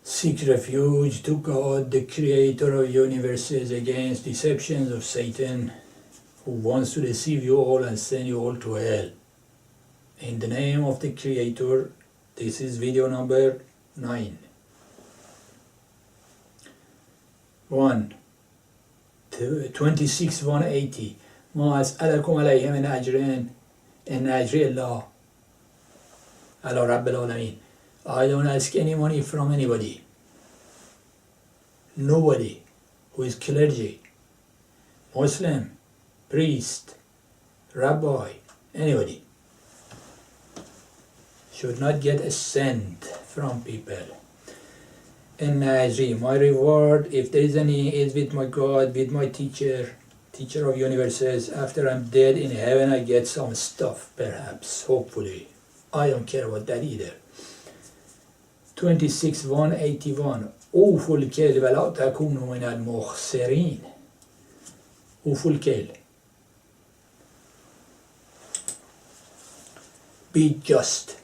Seek refuge to God, the creator of universes, against deceptions of Satan, who wants to deceive you all and send you all to hell. In the name of the creator, this is video number 9. 1. 26:180 ما أسألكم عليه من أجر إن أجري الله على رب العالمين. I don't ask any money from anybody. Nobody who is clergy, Muslim, priest, rabbi, anybody should not get a cent from people. In Najri, my reward, if there is any, is with my God, with my teacher of universes. After I'm dead in heaven, I get some stuff, perhaps, hopefully. I don't care about that either. 26:181 أوفوا الكيل ولا تكونوا من المخسرين. أوفوا الكيل. Be just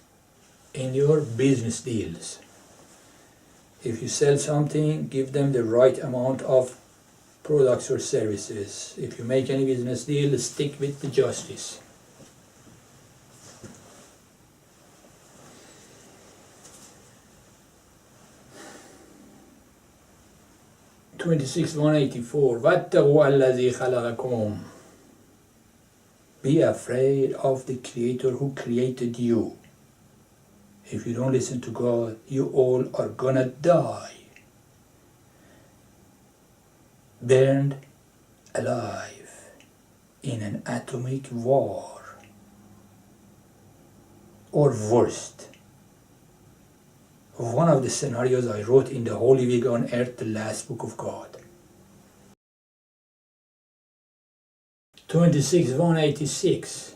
in your business deals. If you sell something, give them the right amount of products or services. If you make any business deal, stick with the justice. 26:184 واتقوا الذي خلقكم. Be afraid of the creator who created you. If you don't listen to God, you all are gonna die. Burned alive in an atomic war. Or worst. One of the scenarios I wrote in the Holy Week on Earth, the last book of God. 26:186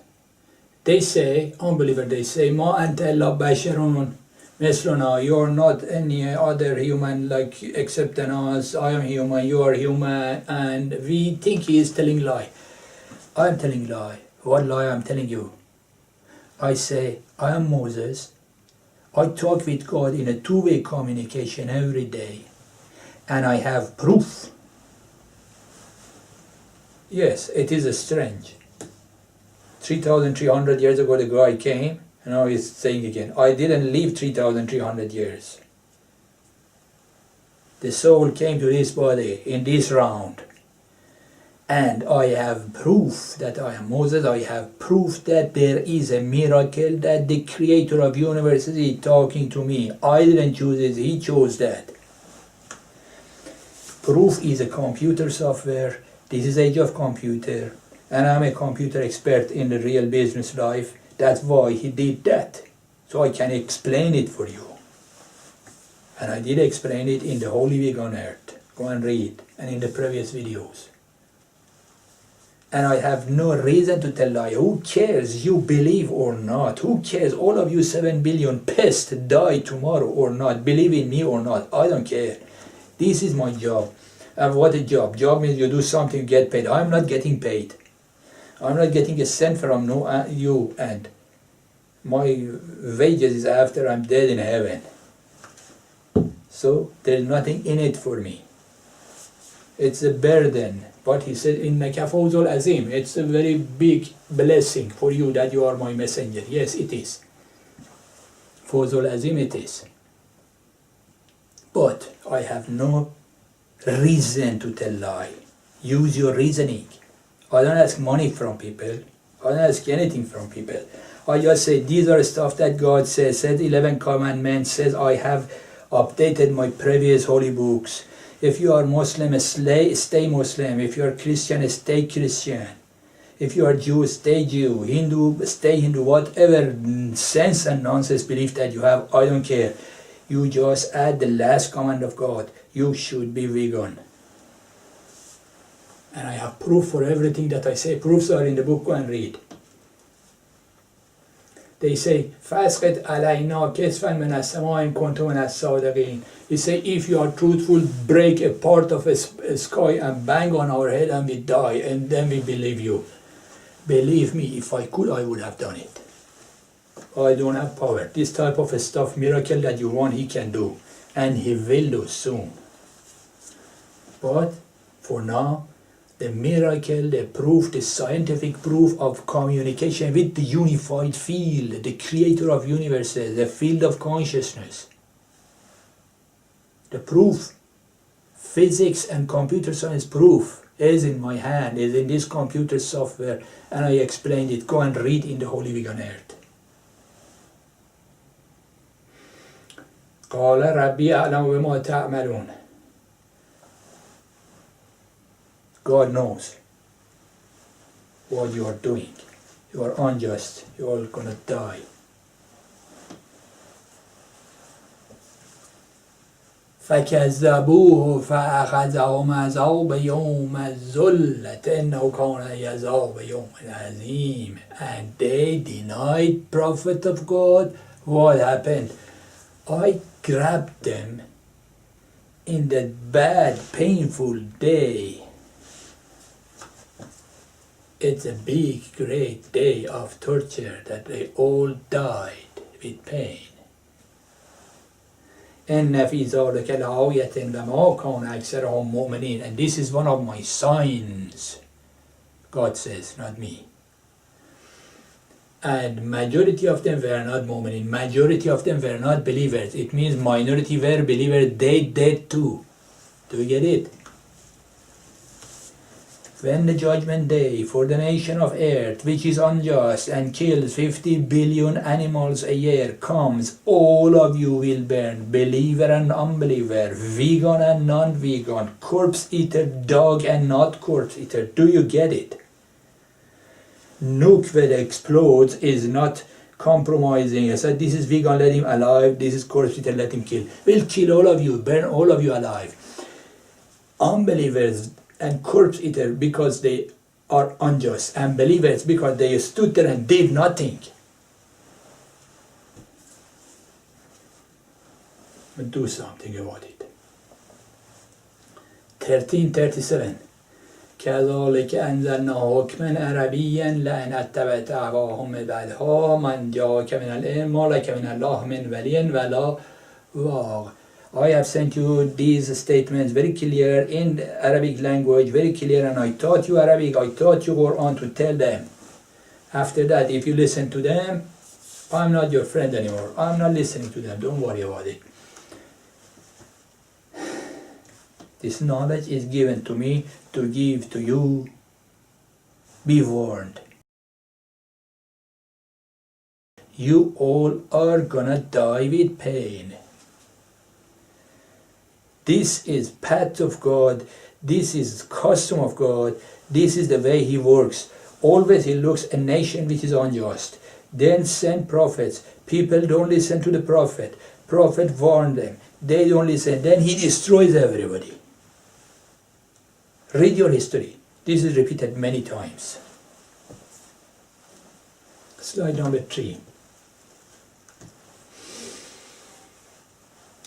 They say, unbeliever, they say, Ma anta illa basharun misluna, you are not any other human like except than us. I am human, you are human, and we think he is telling lie. I am telling lie. What lie I am telling you? I say, I am Moses. I talk with God in a two-way communication every day, and I have proof. Yes, it is strange. 3,300 years ago the guy came, and now he's saying again, I didn't live 3,300 years. The soul came to this body in this round, and I have proof that I am Moses. I have proof that there is a miracle, that the creator of universe is talking to me. I didn't choose it, he chose that. Proof is a computer software. This is age of computer, and I'm a computer expert in the real business life. That's why he did that, so I can explain it for you. And I did explain it in the Holy Week on Earth. Go and read, and in the previous videos. And I have no reason to tell lie. Who cares, you believe or not? Who cares, all of you 7 billion pests die tomorrow or not? Believe in me or not? I don't care. This is my job. And what a job. Job means you do something, you get paid. I'm not getting paid. I'm not getting a cent from you, and my wages is after I'm dead in heaven. So there's nothing in it for me. It's a burden. But he said, Innaka fawzul azim. It's a very big blessing for you that you are my messenger. Yes, it is. Fawzul azim it is. But I have no reason to tell lie. Use your reasoning. I don't ask money from people. I don't ask anything from people. I just say, these are stuff that God says. Said 11 commandments. Says I have updated my previous holy books. If you are Muslim, stay Muslim. If you are Christian, stay Christian. If you are Jew, stay Jew. Hindu, stay Hindu. Whatever sense and nonsense belief that you have, I don't care. You just add the last command of God. You should be vegan. And I have proof for everything that I say. Proofs are in the book. Go and read. They say, فَاسْقِطْ عَلَيْنَا كِسْفًا مِنَ السَّمَاءِ إِن كُنتُم مِنَ الصَّادِقِينَ. He say, if you are truthful, break a part of a sky and bang on our head and we die, and then we believe you. Believe me, if I could, I would have done it. I don't have power. This type of stuff, miracle that you want, he can do. and he will do soon. But for now, the miracle, the proof, the scientific proof of communication with the unified field, the creator of universes, the field of consciousness. The proof, physics and computer science proof, is in my hand, is in this computer software, and I explained it. Go and read in the Holy Week on Earth. قال ربي أعلم بما تعملون. God knows what you are doing. You are unjust. You are going to die. فكذبوه فأخذهم عذاب يوم الذلة إنه كان عذاب يوم عظيم. And they denied prophet of God. What happened? I grabbed them in that bad, painful day. It's a big, great day of torture that they all died with pain. إن في ذلك لآية وما كان أكثرهم مؤمنين. And this is one of my signs. God says, not me. And majority of them were not mu'minin. Majority of them were not believers. It means minority were believers. They dead too. Do you get it? When the judgment day for the nation of earth, which is unjust and kills 50 billion animals a year, comes, all of you will burn, believer and unbeliever, vegan and non-vegan, corpse eater, dog and not corpse eater. Do you get it? Nuke that explodes is not compromising. I said, this is vegan, let him alive. This is corpse eater, let him kill. We'll kill all of you, burn all of you alive. Unbelievers and corpse eater because they are unjust, and believers because they stood there and did nothing. But do something about it. 1337. كذلك أنزلنا حكما عربيا لئن اتبعت أهواءهم بعدها من جاءك من العلم ما لك من الله من ولي ولا واق. I have sent you these statements very clear in Arabic language, very clear, and I taught you Arabic, I taught you Quran to tell them. After that, if you listen to them, I'm not your friend anymore. I'm not listening to them. Don't worry about it. This knowledge is given to me to give to you. Be warned. You all are gonna die with pain. This is path of God. This is custom of God. This is the way He works. Always He looks a nation which is unjust. Then send prophets. People don't listen to the prophet. Prophet warn them. They don't listen. Then He destroys everybody. Read your history. This is repeated many times. Slide number 3.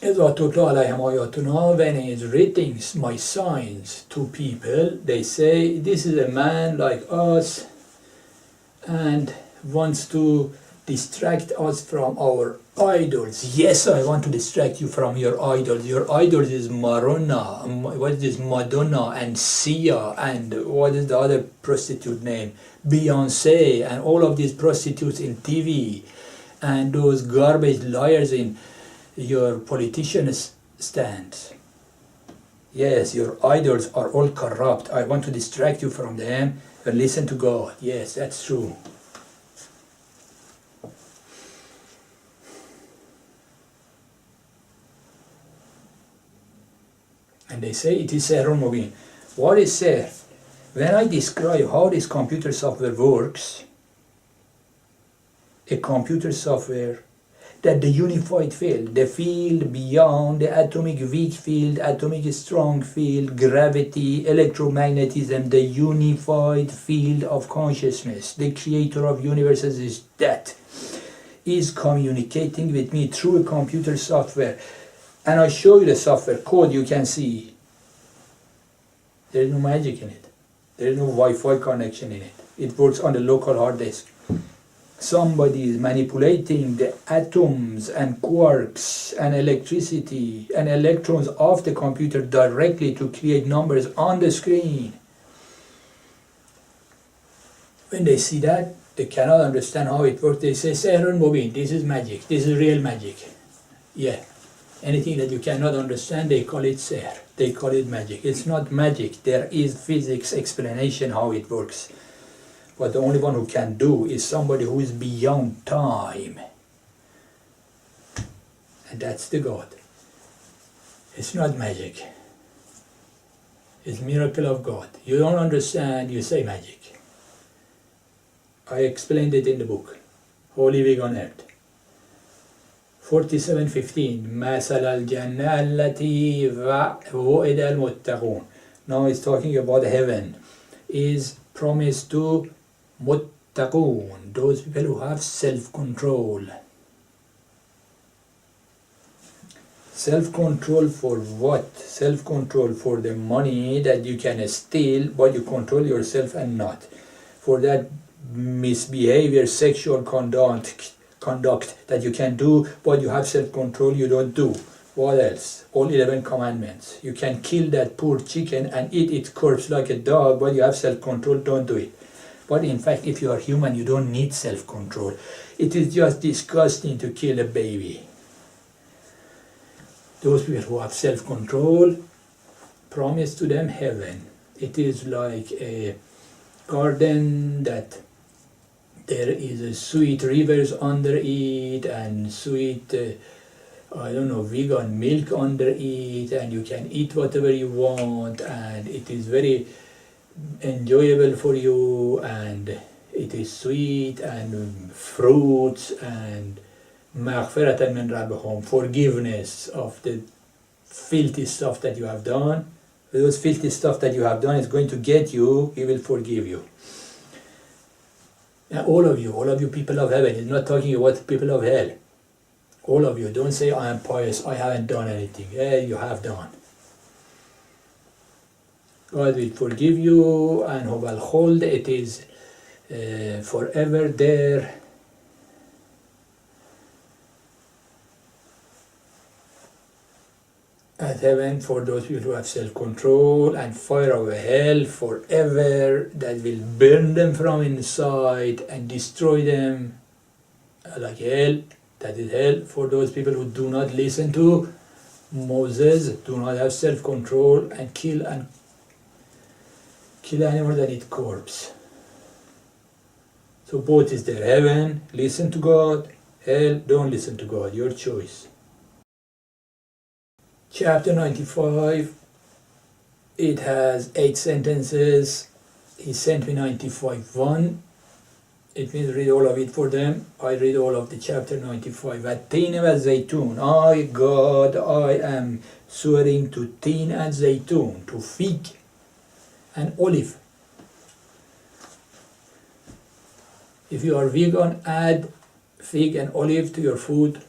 إذا تتلى عليهم آياتنا, when he is reading my signs to people, they say, this is a man like us and wants to distract us from our idols. Yes, I want to distract you from your idols. Your idols is Marona, what is this, Madonna and Sia, and what is the other prostitute name? Beyonce, and all of these prostitutes in TV, and those garbage liars in your politician stands. Yes, your idols are all corrupt. I want to distract you from them and listen to God. Yes, that's true. And they say it is Seher Mubin. What is Seher? When I describe how this computer software works, a computer software that the unified field, the field beyond the atomic weak field, atomic strong field, gravity, electromagnetism, the unified field of consciousness, the creator of universes is that, is communicating with me through a computer software. And I show you the software code, you can see. There is no magic in it. There is no Wi-Fi connection in it. It works on the local hard disk. somebody is manipulating the atoms and quarks and electricity and electrons of the computer directly to create numbers on the screen. When they see that, they cannot understand how it works. They say, Sehrun Mubin, this is magic, this is real magic. Yeah, anything that you cannot understand, they call it Sehr, they call it magic. It's not magic, there is physics explanation how it works. But the only one who can do is somebody who is beyond time. And that's the God. It's not magic. It's miracle of God. You don't understand, you say magic. I explained it in the book, Holy Week on Earth. 47:15 مثل الجنة التي وعد المتقون. Now it's talking about heaven. Is promised to muttaqun, those people who have self-control. Self-control for what? Self-control for the money that you can steal, but you control yourself and not. For that misbehavior, sexual conduct that you can do, but you have self-control, you don't do. What else? All 11 commandments. You can kill that poor chicken and eat its corpse like a dog, but you have self-control, don't do it. But in fact, if you are human, you don't need self-control. It is just disgusting to kill a baby. Those people who have self-control, promise to them heaven. It is like a garden that there is a sweet rivers under it and sweet, vegan milk under it, and you can eat whatever you want, and it is very enjoyable for you, and it is sweet, and fruits, and maghfiratan min rabbihum, forgiveness of the filthy stuff that you have done. Those filthy stuff that you have done is going to get you, he will forgive you. And all of you people of heaven, he's not talking about people of hell. All of you, don't say I am pious, I haven't done anything. Yeah, you have done. God will forgive you, and who will hold it is forever there. At heaven for those people who have self-control, and fire of hell forever that will burn them from inside and destroy them like hell. That is hell for those people who do not listen to Moses, do not have self-control, and kill animals that eat corpse. So both is there. Heaven, listen to God. Hell, don't listen to God. Your choice. Chapter 95, it has 8 sentences. He sent me 95:1. It means read all of it for them. I read all of the chapter 95. At-tin wa zaytun. I, God, I am swearing to tin and zaytun, to fig and olive. If you are vegan, add fig and olive to your food.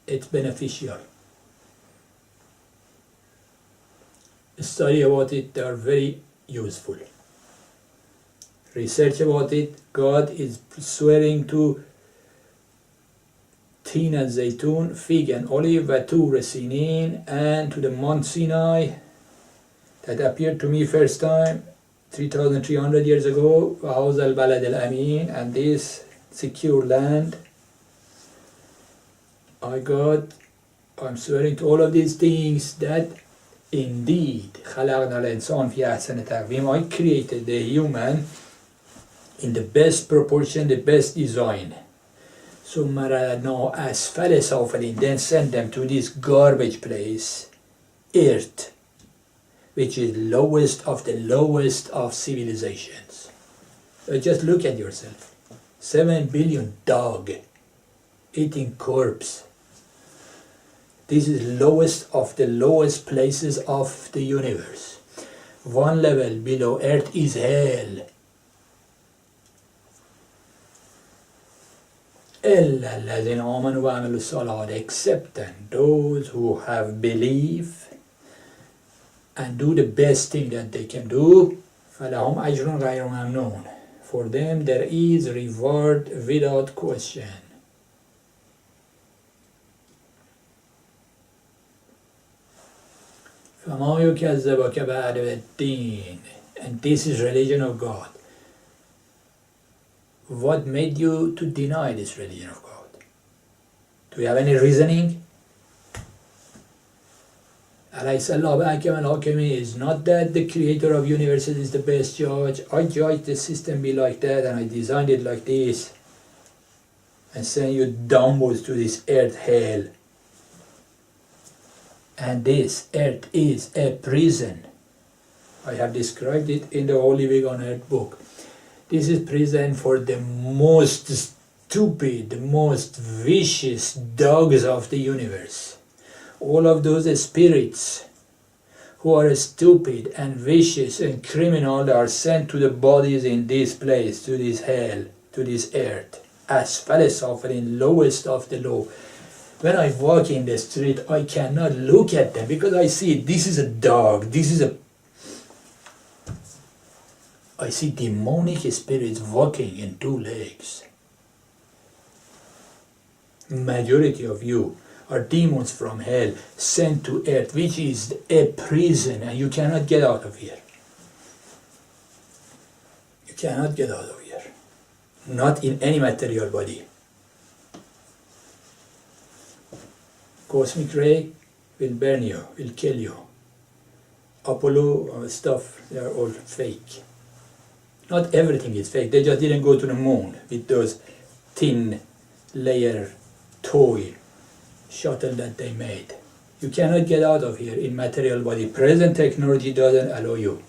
It's beneficial. Study about it, they are very useful. Research about it. God is swearing to tin and zaytun, fig and olive, Tur Sinin, and to the Mount Sinai that appeared to me first time 3,300 years ago, وَهَوْزَ الْبَلَدِ الْأَمِينَ, and this secure land. God, I'm swearing to all of these things that indeed خلقنا الإنسان في أحسن تقويم. I created the human in the best proportion, the best design. ثم رددناه أسفل سافلين, then send them to this garbage place, earth, which is lowest of civilizations. Just look at yourself. 7 billion dog eating corpse. This is lowest of the lowest places of the universe. One level below earth is hell. إلا الذين آمنوا وعملوا الصالحات, except those who have belief and do the best thing that they can do. فلهم أجر غير ممنون. For them there is reward without question. فَمَا يُكَذِّبُكَ بَعْدُ بِالدِّينِ. And this is religion of God. What made you to deny this religion of God? Do you have any reasoning? أَلَيْسَ اللَّهُ بِأَحْكَمِ الْحَاكِمِينَ. Is not that the creator of universes is the best judge? I judge the system be like that and I designed it like this. And send you downwards to this earth hell. And this earth is a prison. I have described it in the Holy Week on Earth book. This is prison for the most stupid, the most vicious dogs of the universe. All of those spirits who are stupid and vicious and criminal are sent to the bodies in this place, to this hell, to this earth. Asfal Safilin, lowest of the low. When I walk in the street, I cannot look at them because I see this is a dog, I see demonic spirits walking in two legs. Majority of you are demons from hell sent to earth, which is a prison, and you cannot get out of here. You cannot get out of here. Not in any material body. Cosmic ray will burn you, will kill you. Apollo stuff, they are all fake. Not everything is fake. They just didn't go to the moon with those thin layer toy shuttle that they made. You cannot get out of here in material body. Present technology doesn't allow you.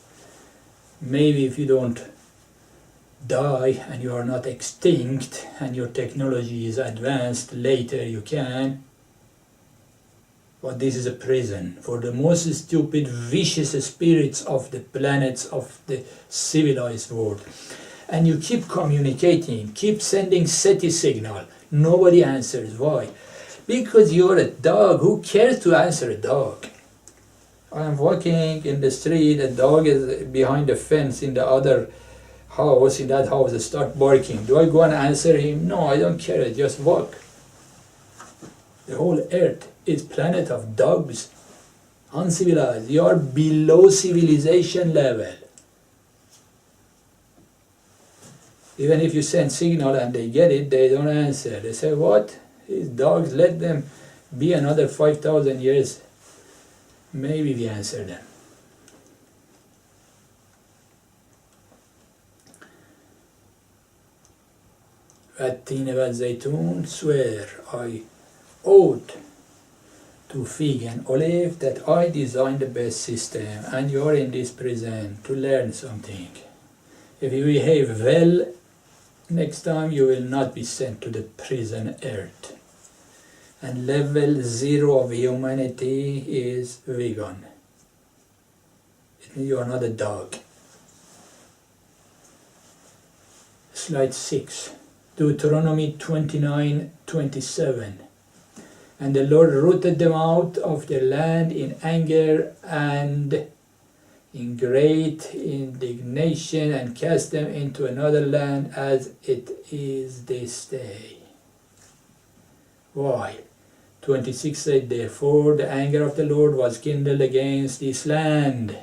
Maybe if you don't die and you are not extinct and your technology is advanced, later you can. But this is a prison for the most stupid, vicious spirits of the planets of the civilized world. And you keep communicating, keep sending SETI signal. Nobody answers. Why? Because you're a dog. Who cares to answer a dog? I am walking in the street, a dog is behind the fence in the other house, in that house, start barking. Do I go and answer him? No, I don't care, I just walk. The whole earth is planet of dogs, uncivilized. You are below civilization level. Even if you send signal and they get it, they don't answer. They say, what? These dogs, let them be another 5,000 years. Maybe we answer them. والتين والزيتون, swear, I oath to fig and olive that I designed the best system and you are in this prison to learn something. If you behave well, next time you will not be sent to the prison earth. And level 0 of humanity is vegan. You are not a dog. Slide 6. Deuteronomy 29:27. And the Lord rooted them out of their land in anger and in great indignation and cast them into another land as it is this day. Why? 26 said, therefore the anger of the Lord was kindled against this land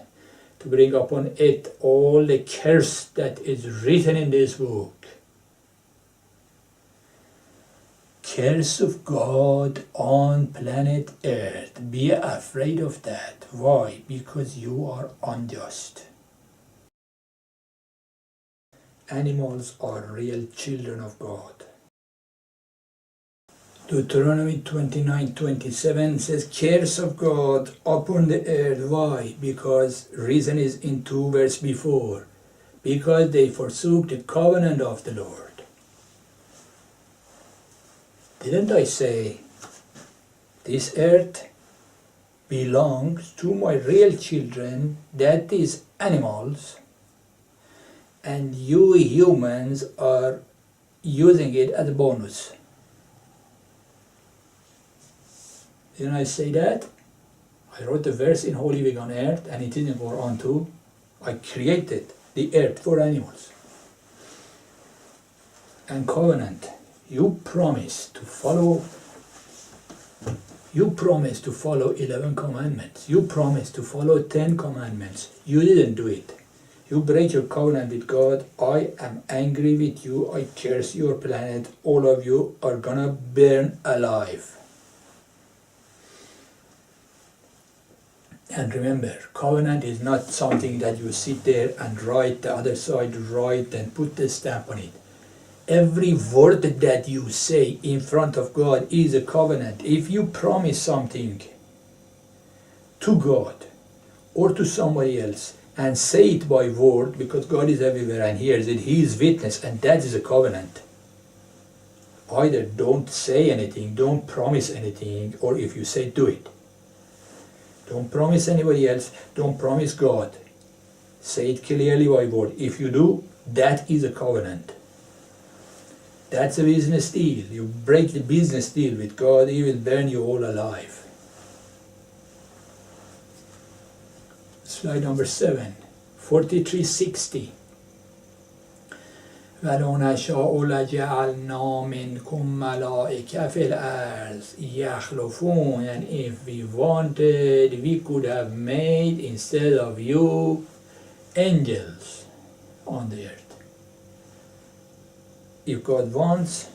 to bring upon it all the curse that is written in this book. Curse of God on planet Earth. Be afraid of that. Why? Because you are unjust. Animals are real children of God. Deuteronomy 29:27 says, curse of God upon the earth. Why? Because reason is in 2 verses before. Because they forsook the covenant of the Lord. Didn't I say, this earth belongs to my real children, that is animals, and you humans are using it as a bonus. Didn't I say that? I wrote the verse in Holy Week on Earth, and it is in Quran too. I created the earth for animals. and covenant. You promise to follow 11 commandments. You promise to follow 10 commandments. You didn't do it. You break your covenant with God. I am angry with you. I curse your planet. All of you are gonna burn alive. And remember, covenant is not something that you sit there and write the other side, write and put the stamp on it. Every word that you say in front of God is a covenant. If you promise something to God or to somebody else and say it by word, because God is everywhere and hears it, He is witness, and that is a covenant. Either don't say anything, don't promise anything, or if you say, do it. Don't promise anybody else, don't promise God. Say it clearly by word. If you do, that is a covenant. That's a business deal. You break the business deal with God, He will burn you all alive. Slide number 7, 4360. ولو نشاء لجعلنا منكم ملائكة في الأرض يخلفون. And if we wanted, we could have made, instead of you, angels on the earth. If God wants,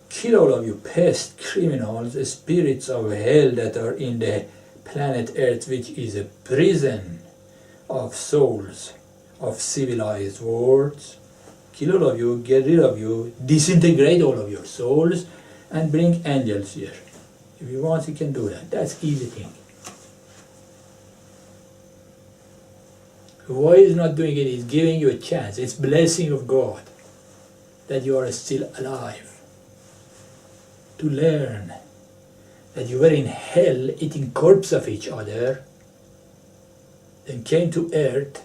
kill all of you pest criminals, spirits of hell that are in the planet Earth, which is a prison of souls of civilized worlds. Kill all of you, get rid of you, disintegrate all of your souls, and bring angels here. If you want, you can do that. That's easy thing. Why He's not doing it? He's giving you a chance. It's blessing of God that you are still alive. To learn that you were in hell eating corpses of each other, then came to earth,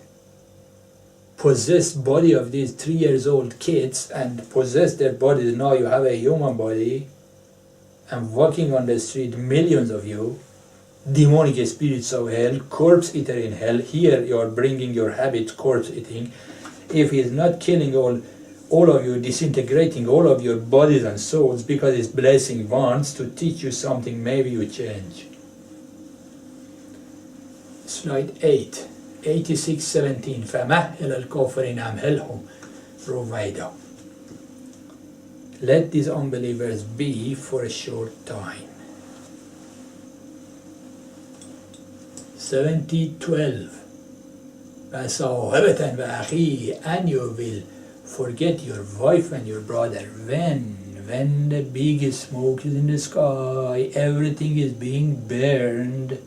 possessed body of these 3 years old kids and possessed their bodies. Now you have a human body and walking on the street, millions of you, demonic spirits of hell, corpse eater in hell. Here you are bringing your habit, corpse eating. If He's not killing all of you, disintegrating all of your bodies and souls, because His blessing wants to teach you something, maybe you change. Slide 8, 86:17. فَمَهِّلَ الْكَافِرِينَ أَمْهِلْهُمْ رُوَيْدًا. Let these unbelievers be for a short time. 70:12. وَصَاحِبَةً وَأَخِيهِ. And you will forget your wife and your brother. When the big smoke is in the sky, everything is being burned.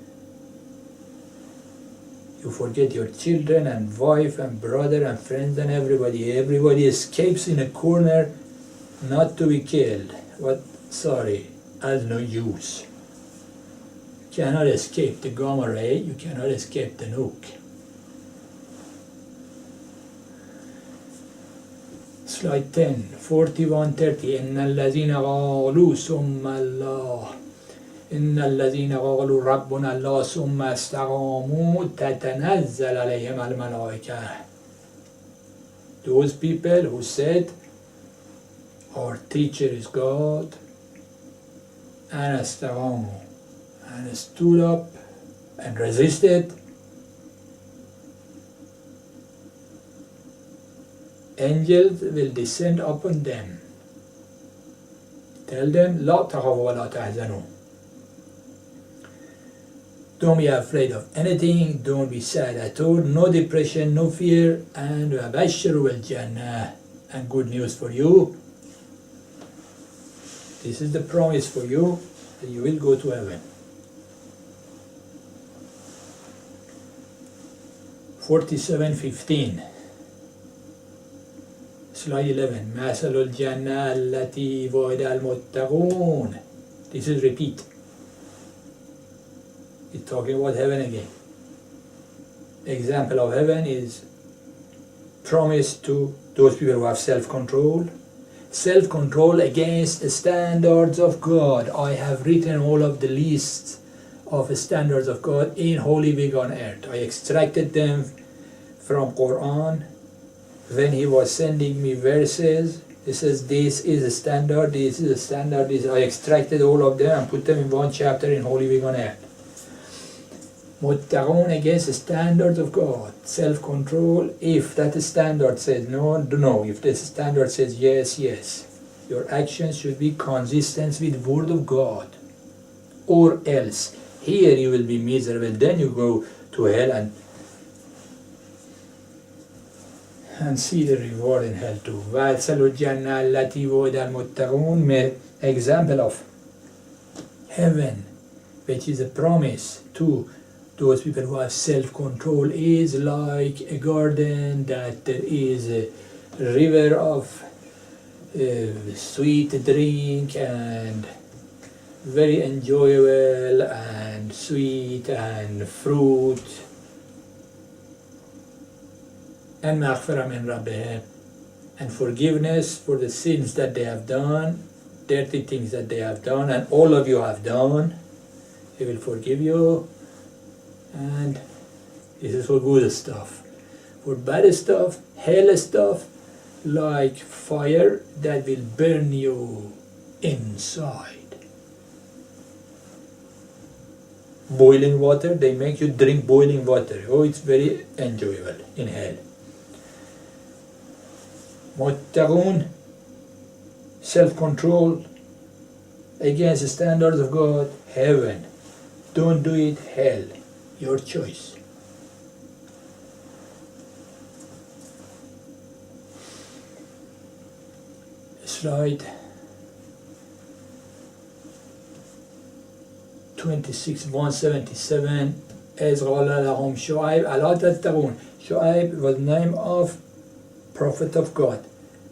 You forget your children and wife and brother and friends and everybody. Everybody escapes in a corner not to be killed. Has no use. You cannot escape the gamma ray, you cannot escape the nuke. Slide 10, 41:30. إن الذين قالوا ثم الله إن الذين قالوا ربنا الله ثم استقاموا تتنزل عليهم الملائكة. Those people who said our teacher is God and استقاموا and stood up and resisted, angels will descend upon them. Tell them, لا تخافوا ولا تحزنوا. Don't be afraid of anything, don't be sad at all, no depression, no fear, and وَبَشِّرُوا الْجَنَّةِ. And good news for you. This is the promise for you, that you will go to heaven. 47:15. Slide 11. مثل الجنة التي وعد المتقون. This is repeat. It's talking about heaven again. Example of heaven is promise to those people who have self-control. Self-control against the standards of God. I have written all of the lists of the standards of God in Holy Week on Earth. I extracted them from Quran when he was sending me verses, he says this is a standard, this is a standard, this. I extracted all of them and put them in one chapter in Holy Week on Earth. Muttaqun against the standards of God, self-control. If that standard says no, no. If this standard says yes, yes. Your actions should be consistent with the Word of God, or else here you will be miserable. Then you go to hell and see the reward in hell too. وَأَدْخِلُوا الْجَنَّةَ الَّتِي وُعِدَ الْمُتَّقُونَ, example of heaven, which is a promise to those people who have self-control, is like a garden that there is a river of sweet drink and very enjoyable and sweet and fruit and maghfirah min rabbihim, and forgiveness for the sins that they have done, dirty things that they have done, and all of you have done. He will forgive you, and this is for good stuff. For bad stuff, hell stuff, like fire that will burn you inside. Boiling water, they make you drink boiling water. Oh, it's very enjoyable in hell. Muttaqun, self-control against the standards of God, heaven. Don't do it, hell. Your choice. Slide 26, 177. إذ قال لهم شعيب ألا تتقون. Shu'aib was the name of prophet of God.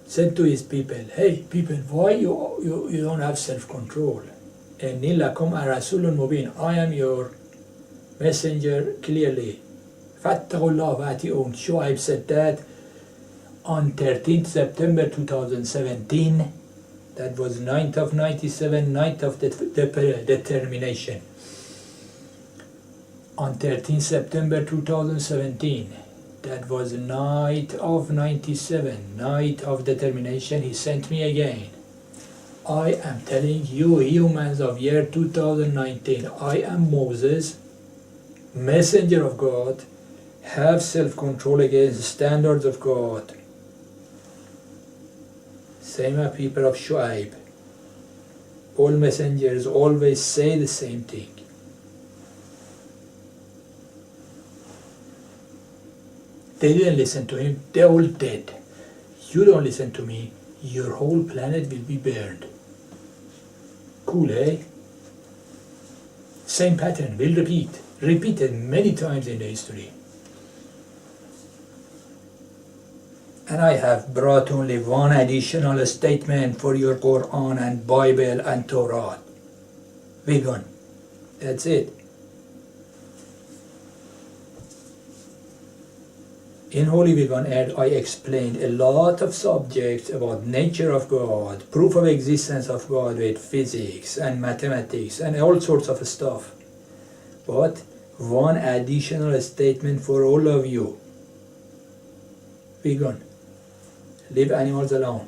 Said to his people, hey people, why you don't have self-control? إني لكم رسول مبين. I am your messenger clearly. فاتقوا الله وأطيعون. Shu'aib said that on 13th September 2017. That was 9th of 97, 9th of determination. On 13th September 2017, that was night of 97, night of determination, he sent me again. I am telling you humans of year 2019, I am Moses, messenger of God, have self-control against the standards of God. Same as people of Shu'aib. All messengers always say the same thing. They didn't listen to him, they're all dead. You don't listen to me, your whole planet will be burned. Cool, eh? Same pattern will repeat, repeated many times in the history. And I have brought only one additional statement for your Quran and Bible and Torah. Vegan. That's it. In Holy Week on Earth, I explained a lot of subjects about nature of God, proof of existence of God with physics and mathematics and all sorts of stuff. But one additional statement for all of you. Vegan. Leave animals alone.